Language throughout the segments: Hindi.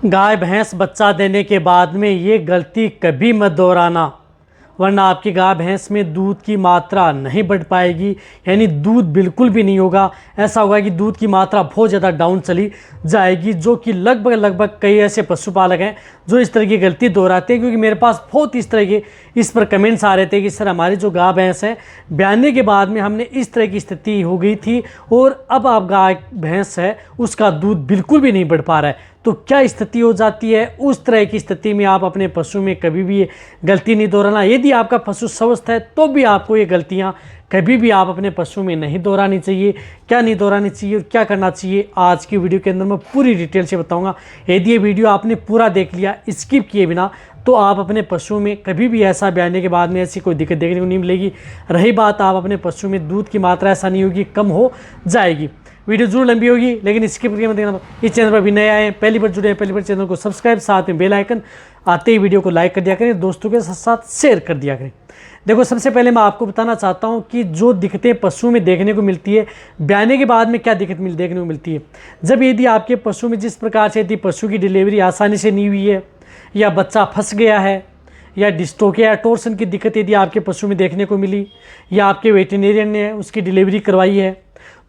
गाय भैंस बच्चा देने के बाद में ये गलती कभी मत दोहराना, वरना आपकी गाय भैंस में दूध की मात्रा नहीं बढ़ पाएगी, यानी दूध बिल्कुल भी नहीं होगा। ऐसा होगा कि दूध की मात्रा बहुत ज़्यादा डाउन चली जाएगी, जो कि लगभग कई ऐसे पशुपालक हैं जो इस तरह की गलती दोहराते हैं। क्योंकि मेरे पास बहुत इस तरह के इस पर कमेंट्स आ रहे थे कि सर हमारी जो गाय भैंस है ब्याने के बाद में हमने इस तरह की स्थिति हो गई थी और अब आप गाय भैंस है उसका दूध बिल्कुल भी नहीं बढ़ पा रहा है। तो क्या स्थिति हो जाती है, उस तरह की स्थिति में आप अपने पशु में कभी भी ये गलती नहीं दोहराना। यदि आपका पशु स्वस्थ है तो भी आपको ये गलतियां कभी भी आप अपने पशु में नहीं दोहरानी चाहिए। क्या नहीं दोहरानी चाहिए और क्या करना चाहिए, आज की वीडियो के अंदर मैं पूरी डिटेल से बताऊंगा। यदि ये वीडियो आपने पूरा देख लिया स्किप किए बिना, तो आप अपने पशु में कभी भी ऐसा ब्याने के बाद में ऐसी कोई दिक्कत देखने को नहीं मिलेगी। रही बात, आप अपने पशु में दूध की मात्रा ऐसा नहीं होगी, कम हो जाएगी। वीडियो जरूर लंबी होगी लेकिन स्किप करके मत देखना। इस चैनल पर भी नए आए, पहली बार जुड़े हैं, पहली बार चैनल को सब्सक्राइब, साथ में बेल आइकन आते ही वीडियो को लाइक कर दिया करें, दोस्तों के साथ साथ शेयर कर दिया करें। देखो, सबसे पहले मैं आपको बताना चाहता हूं कि जो दिक्कतें पशु में देखने को मिलती है ब्याने के बाद में, क्या दिक्कत देखने को मिलती है। जब यदि आपके पशु में जिस प्रकार से यदि पशु की डिलीवरी आसानी से नहीं हुई है, या बच्चा फंस गया है, या डिस्टोकिया या टोर्सन की दिक्कत यदि आपके पशु में देखने को मिली, या आपके वेटरनरियन ने उसकी डिलीवरी करवाई है,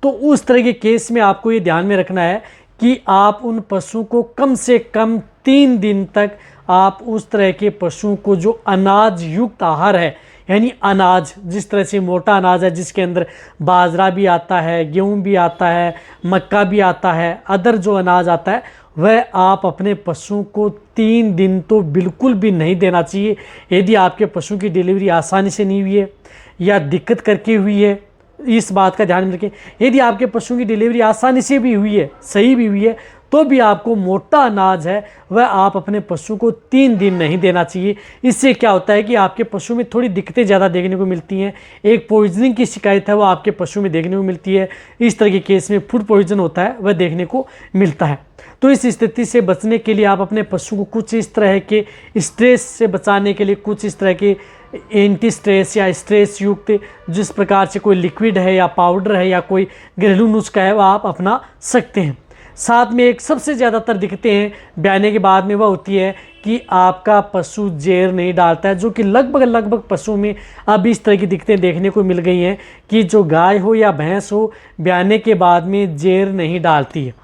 तो उस तरह के केस में आपको ये ध्यान में रखना है कि आप उन पशु को कम से कम 3 दिन तक आप उस तरह के पशु को जो अनाज युक्त आहार है, यानी अनाज जिस तरह से मोटा अनाज है जिसके अंदर बाजरा भी आता है, गेहूं भी आता है, मक्का भी आता है, अदर जो अनाज आता है वह आप अपने पशु को 3 दिन तो बिल्कुल भी नहीं देना चाहिए। यदि आपके पशु की डिलीवरी आसानी से नहीं हुई है या दिक्कत करके हुई है, इस बात का ध्यान रखें। यदि आपके पशु की डिलीवरी आसानी से भी हुई है, सही भी हुई है, तो भी आपको मोटा अनाज है वह आप अपने पशु को 3 दिन नहीं देना चाहिए। इससे क्या होता है कि आपके पशु में थोड़ी दिक्कतें ज़्यादा देखने को मिलती हैं। एक पॉइजनिंग की शिकायत है वो आपके पशु में देखने को मिलती है। इस तरह के केस में फूड पॉइजन होता है वह देखने को मिलता है। तो इस स्थिति से बचने के लिए आप अपने पशु को कुछ इस तरह के स्ट्रेस से बचाने के लिए कुछ इस तरह के एंटी स्ट्रेस या स्ट्रेस युक्त जिस प्रकार से कोई लिक्विड है या पाउडर है या कोई घरेलू नुस्खा है वह आप अपना सकते हैं। साथ में एक सबसे ज़्यादातर दिक्कतें हैं ब्याने के बाद में वह होती है कि आपका पशु जेर नहीं डालता है, जो कि लगभग पशु में अब इस तरह की दिक्कतें देखने को मिल गई हैं कि जो गाय हो या भैंस हो ब्याने के बाद में जेर नहीं डालती है।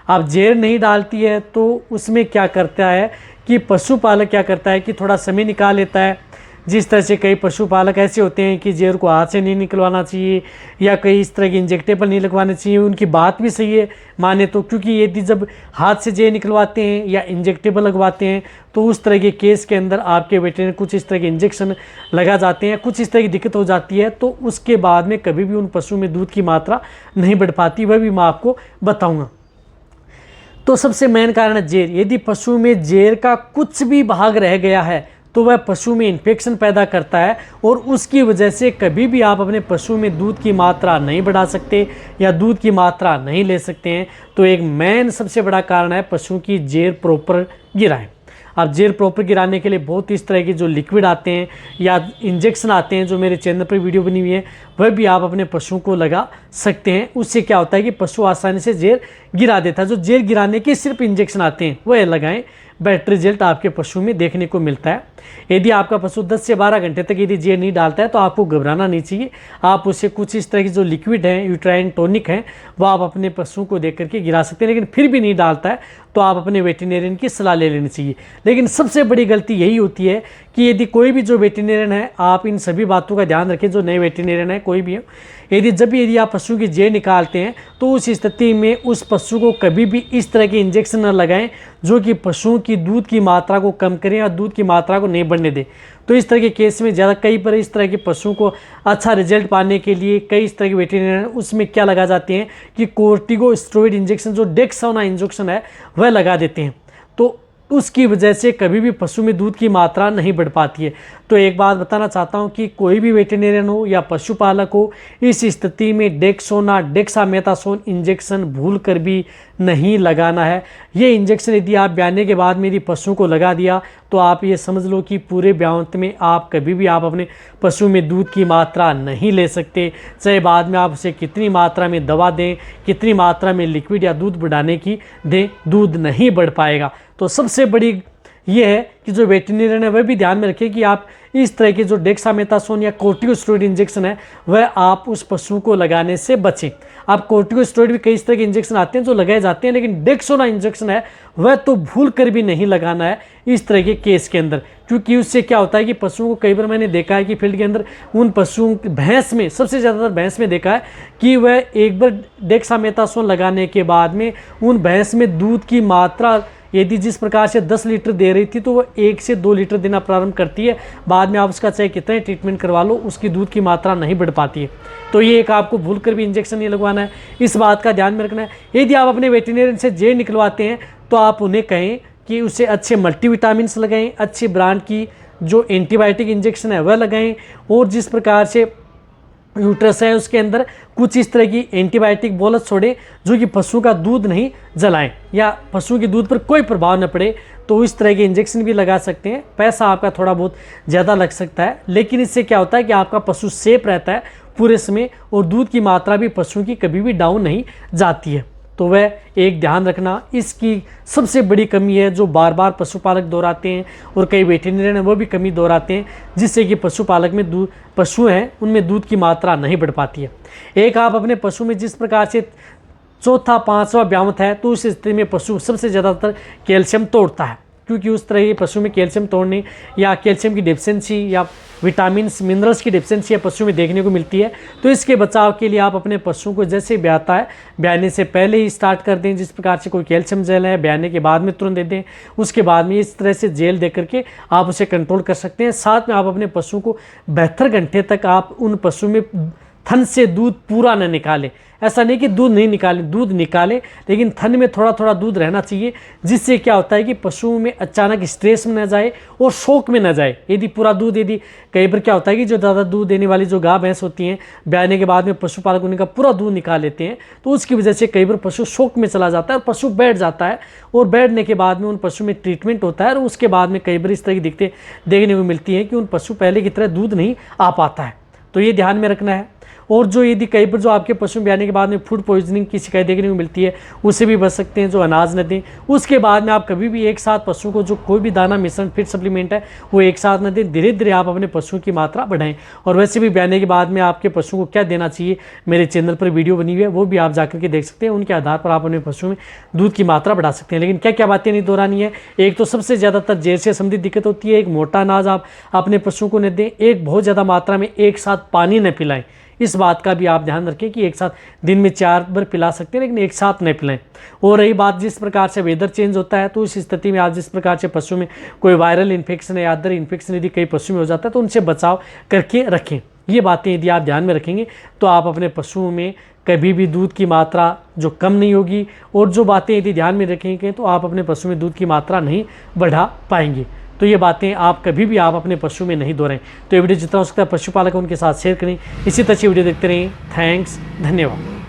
अब जेर नहीं डालती है तो उसमें क्या करता है कि पशुपालक क्या करता है कि थोड़ा समय निकाल लेता है। जिस तरह से कई पशुपालक ऐसे होते हैं कि जेर को हाथ से नहीं निकलवाना चाहिए या कई इस तरह के इंजेक्टेबल नहीं लगवाने चाहिए। उनकी बात भी सही है माने तो, क्योंकि यदि जब हाथ से जेर निकलवाते हैं या इंजेक्टेबल लगवाते हैं तो उस तरह के केस के अंदर आपके वेटरनरी कुछ इस तरह के इंजेक्शन लगा जाते हैं, कुछ इस तरह की दिक्कत हो जाती है। तो उसके बाद में कभी भी उन पशु में दूध की मात्रा नहीं बढ़ पाती, वह भी मैं आपको बताऊँगा। तो सबसे मेन कारण है जेर। यदि पशु में जेर का कुछ भी भाग रह गया है तो वह पशु में इन्फेक्शन पैदा करता है और उसकी वजह से कभी भी आप अपने पशु में दूध की मात्रा नहीं बढ़ा सकते या दूध की मात्रा नहीं ले सकते हैं। तो एक मेन सबसे बड़ा कारण है पशु की जेर प्रॉपर गिराएं। अब जेर प्रॉपर गिराने के लिए बहुत इस तरह के जो लिक्विड आते हैं या इंजेक्शन आते हैं, जो मेरे चैनल पर वीडियो बनी हुई है, वह भी आप अपने पशु को लगा सकते हैं। उससे क्या होता है कि पशु आसानी से जेर गिरा देता है। जो जेर गिराने के सिर्फ इंजेक्शन आते हैं वह लगाएं, बेटर रिजल्ट आपके पशु में देखने को मिलता है। यदि आपका पशु 10 से 12 घंटे तक यदि जेर नहीं डालता है तो आपको घबराना नहीं चाहिए। आप उसे कुछ इस तरह की जो लिक्विड है, यूट्राइन टॉनिक है, वो आप अपने पशु को देख करके गिरा सकते हैं। लेकिन फिर भी नहीं डालता है तो आप अपने वेटरनरियन की सलाह ले लेनी चाहिए। लेकिन सबसे बड़ी गलती यही होती है कि यदि कोई भी जो वेटरनरियन है, आप इन सभी बातों का ध्यान रखें, जो नए वेटरनरियन है कोई भी हो, यदि आप पशु की जेर निकालते हैं तो उस स्थिति में उस पशु को कभी भी इस तरह के इंजेक्शन न लगाएं जो कि पशुओं की दूध की मात्रा को कम करें और दूध की मात्रा को नहीं बढ़ने दें। तो इस तरह के केस में ज़्यादा कई पर इस तरह के पशुओं को अच्छा रिजल्ट पाने के लिए कई इस तरह के वेटरनरियन उसमें क्या लगा जाते हैं कि कोर्टिकोस्टेरॉइड इंजेक्शन, जो डेक्सामेथासोन इंजेक्शन है, वह लगा देते हैं। तो उसकी वजह से कभी भी पशु में दूध की मात्रा नहीं बढ़ पाती है। तो एक बात बताना चाहता हूं कि कोई भी वेटरनरियन हो या पशुपालक हो, इस स्थिति में डेक्सामेथासोन इंजेक्शन भूल कर भी नहीं लगाना है। ये इंजेक्शन यदि आप ब्याने के बाद में यदि पशु को लगा दिया तो आप ये समझ लो कि पूरे ब्यावंत में आप कभी भी आप अपने पशु में दूध की मात्रा नहीं ले सकते। चाहे बाद में आप उसे कितनी मात्रा में दवा दें, कितनी मात्रा में लिक्विड या दूध बढ़ाने की दें, दूध नहीं बढ़ पाएगा। तो सबसे बड़ी ये है कि जो वेटरनरियन है वह भी ध्यान में रखें कि आप इस तरह के जो डेक्सामेथासोन या कोर्टिकोस्टेरॉइड इंजेक्शन है वह आप उस पशु को लगाने से बचें। आप कोर्टिकोस्टेरॉइड भी कई तरह के इंजेक्शन आते हैं जो लगाए जाते हैं, लेकिन डेक्सोना इंजेक्शन है वह तो भूल कर भी नहीं लगाना है इस तरह के केस के अंदर, क्योंकि उससे क्या होता है कि पशुओं को कई बार मैंने देखा है कि फील्ड के अंदर उन पशुओं भैंस में, सबसे ज़्यादातर भैंस में देखा है कि वह एक बार डेक्सामेथासोन लगाने के बाद में उन भैंस में दूध की मात्रा यदि जिस प्रकार से 10 लीटर दे रही थी तो वो 1 से 2 लीटर देना प्रारंभ करती है। बाद में आप उसका चाहे कितने ट्रीटमेंट करवा लो उसकी दूध की मात्रा नहीं बढ़ पाती है। तो ये एक आपको भूल कर भी इंजेक्शन नहीं लगवाना है, इस बात का ध्यान में रखना है। यदि आप अपने वेटरनरियन से जे निकलवाते हैं तो आप उन्हें कहें कि उसे अच्छे मल्टीविटामिन्स लगाएं, अच्छे ब्रांड की जो एंटीबायोटिक इंजेक्शन है वह लगाएं, और जिस प्रकार से यूट्रस है उसके अंदर कुछ इस तरह की एंटीबायोटिक बोलस छोड़े जो कि पशु का दूध नहीं जलाएं या पशु के दूध पर कोई प्रभाव न पड़े। तो इस तरह के इंजेक्शन भी लगा सकते हैं। पैसा आपका थोड़ा बहुत ज़्यादा लग सकता है, लेकिन इससे क्या होता है कि आपका पशु सेफ रहता है पूरे समय, और दूध की मात्रा भी पशु की कभी भी डाउन नहीं जाती है। तो वह एक ध्यान रखना, इसकी सबसे बड़ी कमी है जो बार बार पशुपालक दोहराते हैं और कई वेटरनरियन है वो भी कमी दोहराते हैं, जिससे कि पशुपालक में पशु हैं उनमें दूध की मात्रा नहीं बढ़ पाती है। एक आप अपने पशु में जिस प्रकार से चौथा पांचवा ब्यावंत है तो उस स्थिति में पशु सबसे ज़्यादातर कैल्शियम तोड़ता है, क्योंकि उस तरह के पशु में कैल्शियम तोड़ने या कैल्शियम की डेफिशिएंसी या विटामिन्स मिनरल्स की डेफिशिएंसी पशु में देखने को मिलती है। तो इसके बचाव के लिए आप अपने पशु को जैसे ब्याता है ब्याने से पहले ही स्टार्ट कर दें, जिस प्रकार से कोई कैल्शियम जेल है ब्याने के बाद में तुरंत दे दें, उसके बाद में इस तरह से जेल दे करके आप उसे कंट्रोल कर सकते हैं। साथ में आप अपने पशु को 72 घंटे तक आप उन पशु में थन से दूध पूरा न निकालें। ऐसा नहीं कि दूध नहीं निकालें, दूध निकालें, लेकिन थन में थोड़ा थोड़ा दूध रहना चाहिए, जिससे क्या होता है कि पशुओं में अचानक स्ट्रेस में न जाए और शौक में न जाए। यदि पूरा दूध, यदि कई बार क्या होता है कि जो ज़्यादा दूध देने वाली जो गाय भैंस होती हैं ब्याने के बाद में पशुपालक उनका पूरा दूध निकाल लेते हैं, तो उसकी वजह से कई बार पशु शौक में चला जाता है और पशु बैठ जाता है, और बैठने के बाद में उन पशु में ट्रीटमेंट होता है और उसके बाद में कई बार इस तरह की दिक्कतें देखने को मिलती हैं कि उन पशु पहले की तरह दूध नहीं आ पाता है। तो ये ध्यान में रखना है। और जो यदि कई बार जो आपके पशु में आने के बाद में फूड पॉइजनिंग की शिकायत देखने को मिलती है उससे भी बच सकते हैं, जो अनाज न दें। उसके बाद में आप कभी भी एक साथ पशु को जो कोई भी दाना मिश्रण फीड सप्लीमेंट है वो एक साथ न दें, धीरे धीरे आप अपने पशुओं की मात्रा बढ़ाएं। और वैसे भी ब्याने के बाद में आपके पशु को क्या देना चाहिए मेरे चैनल पर वीडियो बनी हुई है, वो भी आप जाकर के देख सकते हैं। उनके आधार पर आप अपने पशु में दूध की मात्रा बढ़ा सकते हैं। लेकिन क्या क्या बातें नहीं दोहरानी है। एक तो सबसे ज़्यादातर जेल से संबंधित दिक्कत होती है, एक मोटा अनाज आप अपने पशुओं को न दें, एक बहुत ज़्यादा मात्रा में एक साथ पानी न पिलाएं। इस बात का भी आप ध्यान रखें कि एक साथ दिन में 4 बार पिला सकते हैं, लेकिन एक साथ नहीं पिलाएं। और रही बात जिस प्रकार से वेदर चेंज होता है, तो इस स्थिति में आप जिस प्रकार से पशु में कोई वायरल इन्फेक्शन या अदर इन्फेक्शन यदि कई पशु में हो जाता है तो उनसे बचाव करके रखें। ये बातें यदि आप ध्यान में रखेंगे तो आप अपने पशुओं में कभी भी दूध की मात्रा जो कम नहीं होगी, और जो बातें यदि ध्यान में रखेंगे तो आप अपने पशु में दूध की मात्रा नहीं बढ़ा पाएंगे। तो ये बातें आप कभी भी आप अपने पशु में नहीं दोहराएं। तो ये वीडियो जितना हो सकता है पशुपालक उनके साथ शेयर करें। इसी तरह से वीडियो देखते रहें। थैंक्स, धन्यवाद।